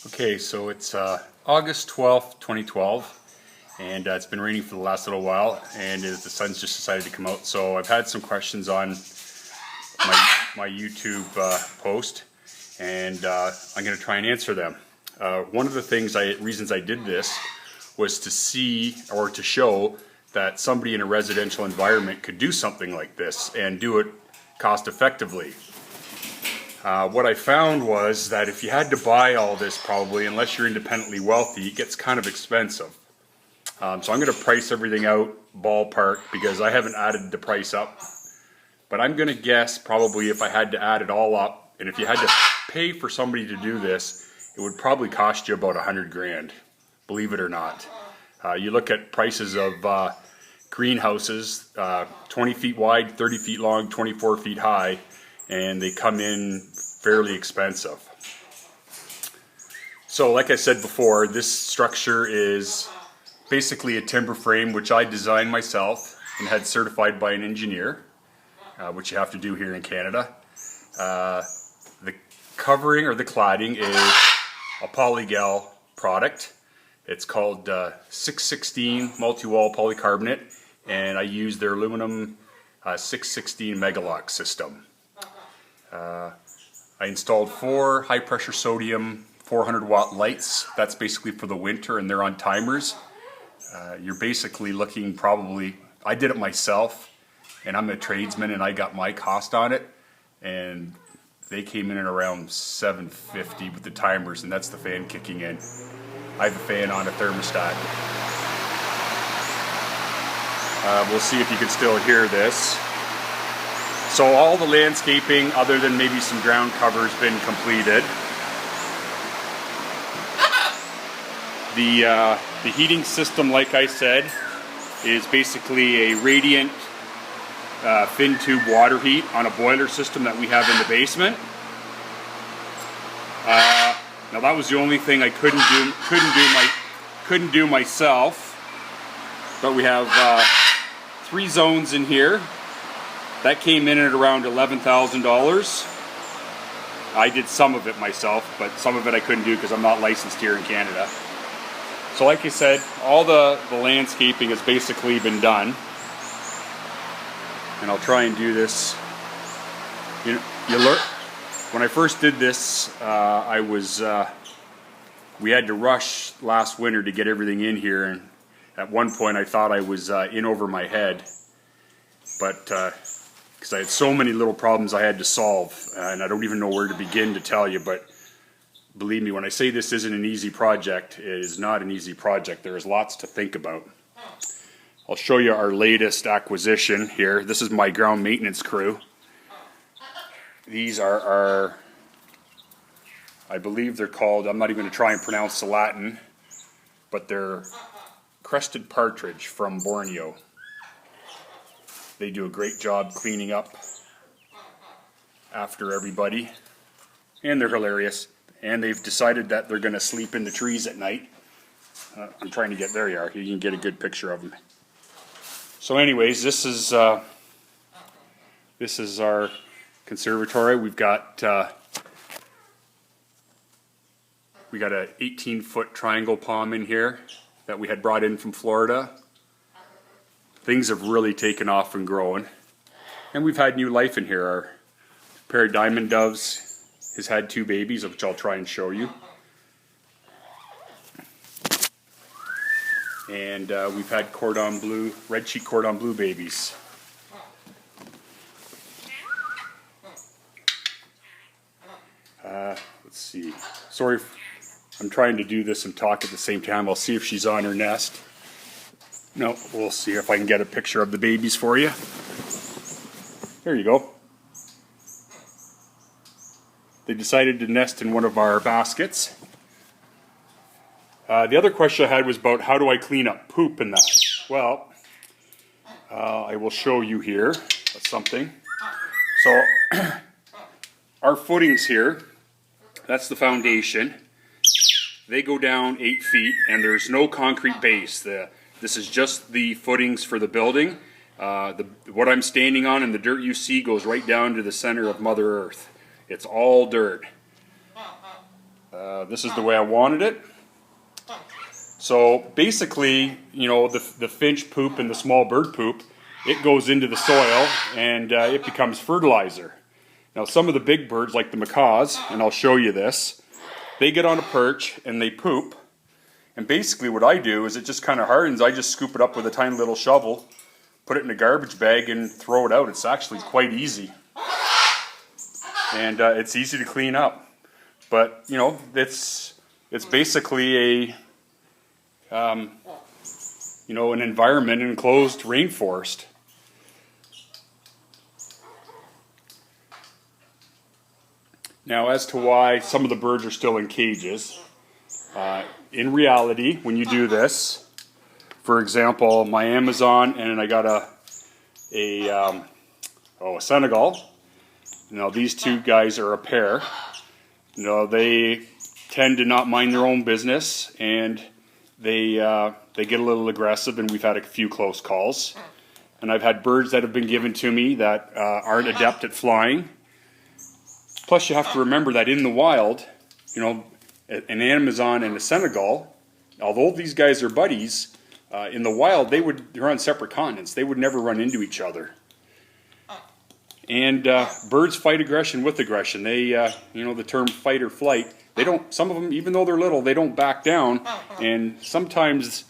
Okay, so it's August 12th, 2012, and it's been raining for the last little while, and the sun's just decided to come out. So I've had some questions on my YouTube post, and I'm going to try and answer them. One of the reasons I did this was to see, or to show, that somebody in a residential environment could do something like this and do it cost effectively. What I found was that if you had to buy all this, probably, unless you're independently wealthy, it gets kind of expensive. So I'm going to price everything out ballpark because I haven't added the price up. But I'm going to guess probably if I had to add it all up, and if you had to pay for somebody to do this, it would probably cost you about 100 grand, believe it or not. You look at prices of greenhouses, 20 feet wide, 30 feet long, 24 feet high, and they come in fairly expensive. So like I said before, this structure is basically a timber frame which I designed myself and had certified by an engineer, which you have to do here in Canada. The covering, or the cladding, is a Polygal product. It's called 616 multi-wall polycarbonate, and I use their aluminum 616 megalock system. I installed 4 high pressure sodium 400 watt lights. That's basically for the winter, and they're on timers. You're basically looking probably, I did it myself, and I'm a tradesman, and I got my cost on it, and they came in at around $750 with the timers, and that's the fan kicking in. I have a fan on a thermostat. We'll see if you can still hear this. So all the landscaping, other than maybe some ground cover, has been completed. The heating system, like I said, is basically a radiant fin tube water heat on a boiler system that we have in the basement. Now that was the only thing I couldn't do myself. But we have 3 zones in here. That came in at around $11,000. I did some of it myself, but some of it I couldn't do because I'm not licensed here in Canada. So like I said, all the landscaping has basically been done. And I'll try and do this. You learn. When I first did this, we had to rush last winter to get everything in here, and at one point I thought I was in over my head. But because I had so many little problems I had to solve, and I don't even know where to begin to tell you, but believe me, when I say this isn't an easy project, it is not an easy project. There is lots to think about. I'll show you our latest acquisition here. This is my ground maintenance crew. These are our, I believe they're called, I'm not even going to try and pronounce the Latin, but they're crested partridge from Borneo. They do a great job cleaning up after everybody, and they're hilarious. And they've decided that they're going to sleep in the trees at night. I'm trying to get, there you are, you can get a good picture of them. So anyways, this is our conservatory. We've got an 18-foot triangle palm in here that we had brought in from Florida. Things have really taken off and grown, and we've had new life in here. Our pair of diamond doves has had 2 babies, which I'll try and show you. And we've had cordon bleu, red cheek cordon bleu babies. Let's see. Sorry, I'm trying to do this and talk at the same time. I'll see if she's on her nest. No, we'll see if I can get a picture of the babies for you. There you go. They decided to nest in one of our baskets. The other question I had was about how do I clean up poop and that. Well, I will show you here something. So our footings here, that's the foundation. They go down 8 feet, and there's no concrete base. This is just the footings for the building. What I'm standing on and the dirt you see goes right down to the center of Mother Earth. It's all dirt. This is the way I wanted it. So basically, you know, the finch poop and the small bird poop, it goes into the soil and it becomes fertilizer. Now some of the big birds, like the macaws, and I'll show you this, they get on a perch and they poop. And basically what I do is it just kind of hardens. I just scoop it up with a tiny little shovel, put it in a garbage bag and throw it out. It's actually quite easy. And it's easy to clean up. But, you know, it's basically a, you know, an environment, an enclosed rainforest. Now, as to why some of the birds are still in cages, in reality, when you do this, for example, my Amazon, and I got a Senegal. Now, these two guys are a pair. You know, they tend to not mind their own business, and they get a little aggressive, and we've had a few close calls. And I've had birds that have been given to me that aren't adept at flying. Plus, you have to remember that in the wild, you know, an Amazon and a Senegal, although these guys are buddies, in the wild they're on separate continents. They would never run into each other. And birds fight aggression with aggression. They, you know, the term fight or flight. They don't. Some of them, even though they're little, they don't back down. And sometimes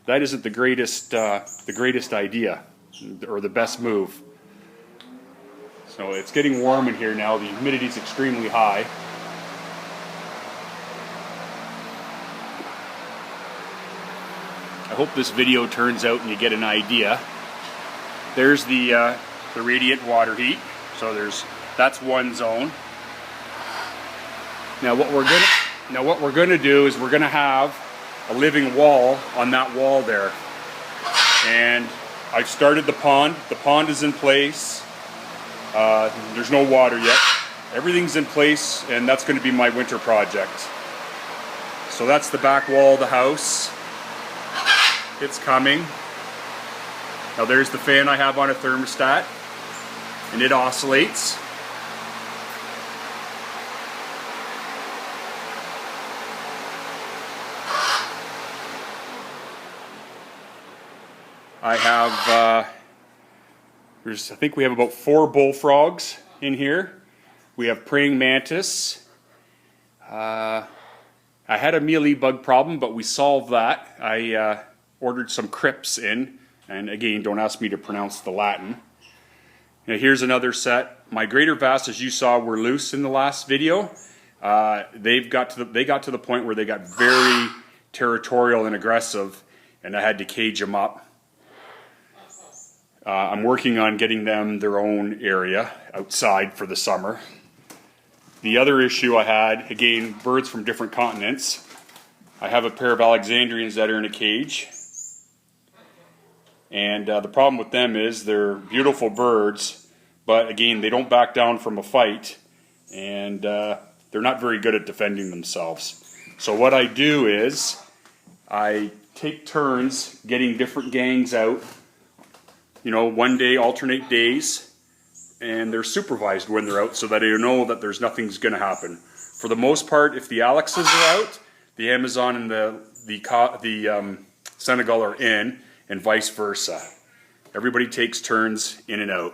that isn't the greatest idea or the best move. So it's getting warm in here now. The humidity is extremely high. I hope this video turns out and you get an idea. There's the radiant water heat. So that's one zone. Now what we're gonna do is we're gonna have a living wall on that wall there. And I've started the pond. The pond is in place. There's no water yet. Everything's in place, and that's going to be my winter project. So that's the back wall of the house. It's coming. Now there's the fan I have on a thermostat, and it oscillates. I have I think we have about 4 bullfrogs in here. We have praying mantis. I had a mealy bug problem, but we solved that. I ordered some crips in, and again, don't ask me to pronounce the Latin. Now here's another set. My greater vasts, as you saw, were loose in the last video. They got to the point where they got very territorial and aggressive, and I had to cage them up. I'm working on getting them their own area outside for the summer. The other issue I had, again, birds from different continents. I have a pair of Alexandrians that are in a cage. And the problem with them is they're beautiful birds, but again, they don't back down from a fight, and they're not very good at defending themselves. So what I do is I take turns getting different gangs out. You know, one day, alternate days, and they're supervised when they're out so that they know that there's nothing's going to happen. For the most part, if the Alexes are out, the Amazon and the Senegal are in, and vice versa. Everybody takes turns in and out.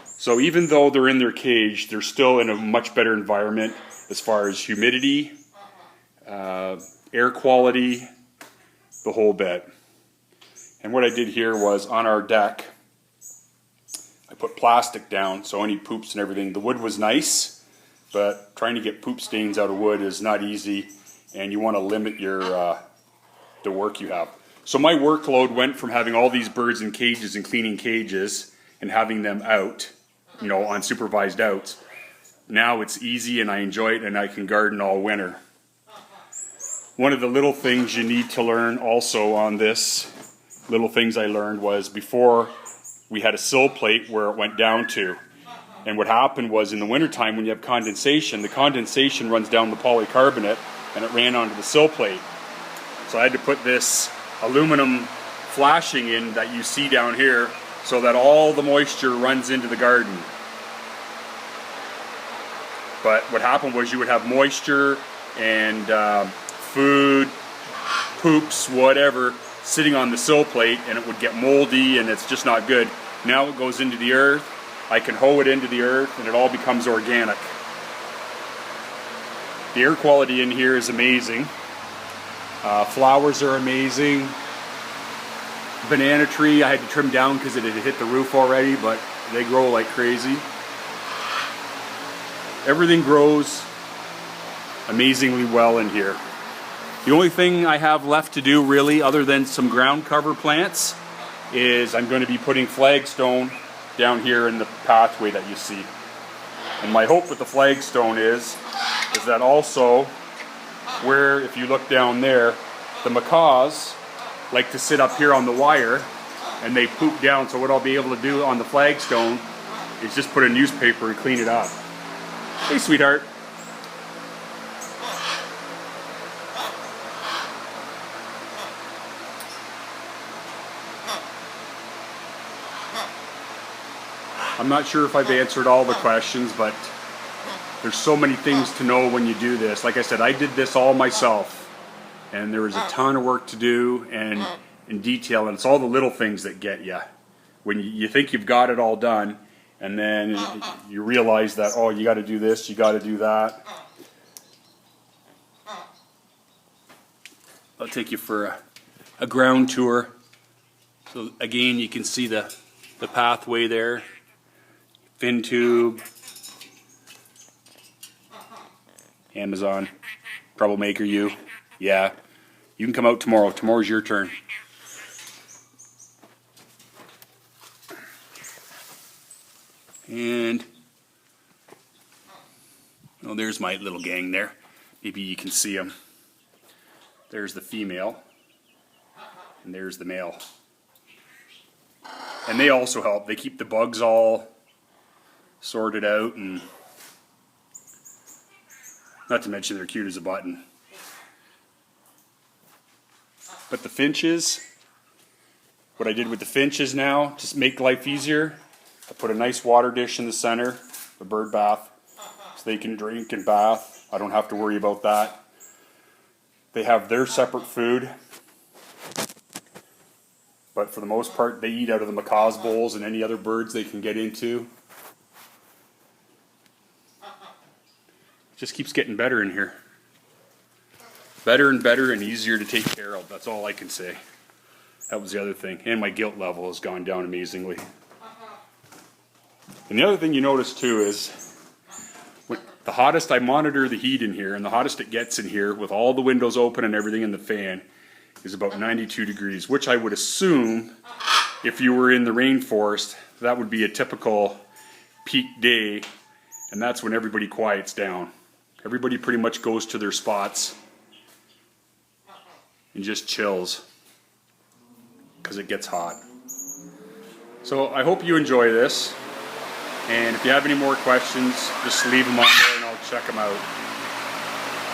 So even though they're in their cage, they're still in a much better environment as far as humidity, air quality, the whole bit. And what I did here was on our deck, I put plastic down so any poops and everything. The wood was nice, but trying to get poop stains out of wood is not easy, and you want to limit your the work you have. So my workload went from having all these birds in cages and cleaning cages and having them out, you know, on supervised outs. Now it's easy and I enjoy it, and I can garden all winter. One of the little things you need to learn also on this, little things I learned, was before we had a sill plate where it went down to. And what happened was in the wintertime when you have condensation, the condensation runs down the polycarbonate and it ran onto the sill plate. So I had to put this aluminum flashing in that you see down here so that all the moisture runs into the garden. But what happened was you would have moisture and food, poops, whatever, sitting on the sill plate, and it would get moldy, and it's just not good. Now it goes into the earth. I can hoe it into the earth, and it all becomes organic. The air quality in here is amazing. Flowers are amazing. Banana tree, I had to trim down because it had hit the roof already, but they grow like crazy. Everything grows amazingly well in here. The only thing I have left to do really, other than some ground cover plants, is I'm going to be putting flagstone down here in the pathway that you see. And my hope with the flagstone is that also, where if you look down there, the macaws like to sit up here on the wire and they poop down. So what I'll be able to do on the flagstone is just put a newspaper and clean it up. Hey, sweetheart. I'm not sure if I've answered all the questions, but there's so many things to know when you do this. Like I said, I did this all myself, and there was a ton of work to do and in detail, and it's all the little things that get you. When you think you've got it all done, and then you realize that, oh, you got to do this, you got to do that. I'll take you for a ground tour. So again, you can see the pathway there. Fin tube. Amazon. Troublemaker you. Yeah. You can come out tomorrow. Tomorrow's your turn. And oh, there's my little gang there. Maybe you can see them. There's the female. And there's the male. And they also help. They keep the bugs all sorted out, and not to mention they're cute as a button. But the finches, what I did with the finches now, to make life easier, I put a nice water dish in the center, the bird bath, so they can drink and bath. I don't have to worry about that. They have their separate food, but for the most part they eat out of the macaw's bowls and any other birds they can get into. Just keeps getting better in here. Better and better and easier to take care of. That's all I can say. That was the other thing. And my guilt level has gone down amazingly. And the other thing you notice too is the hottest I monitor the heat in here, and the hottest it gets in here with all the windows open and everything in the fan, is about 92 degrees, which I would assume if you were in the rainforest, that would be a typical peak day, and that's when everybody quiets down. Everybody pretty much goes to their spots and just chills because it gets hot. So I hope you enjoy this, and if you have any more questions, just leave them on there and I'll check them out.